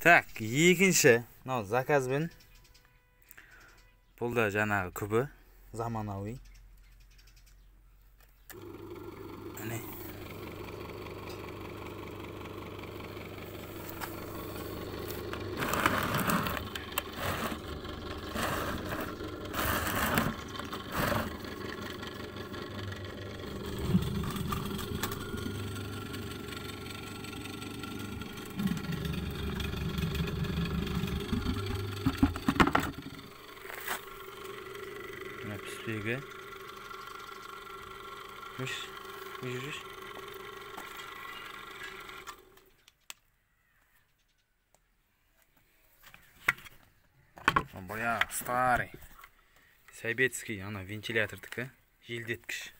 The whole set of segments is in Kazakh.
Так, екінші. Мынау заказбен. Бұл да жаңағы күбі, заманауи. Міне. Піспегі. Үш. Бая старый. Советский, ана вентилятордікі. Желдеткіш.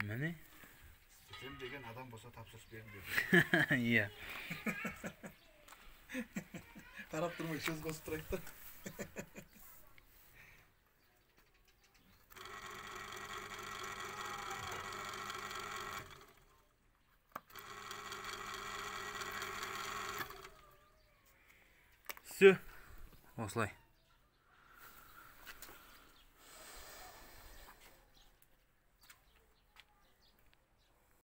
Міне? Сен деген адам болса тапсырыс берін деді. Иә. Қарап тұрмай сөз қосып тұрайық та. Все. Осылай.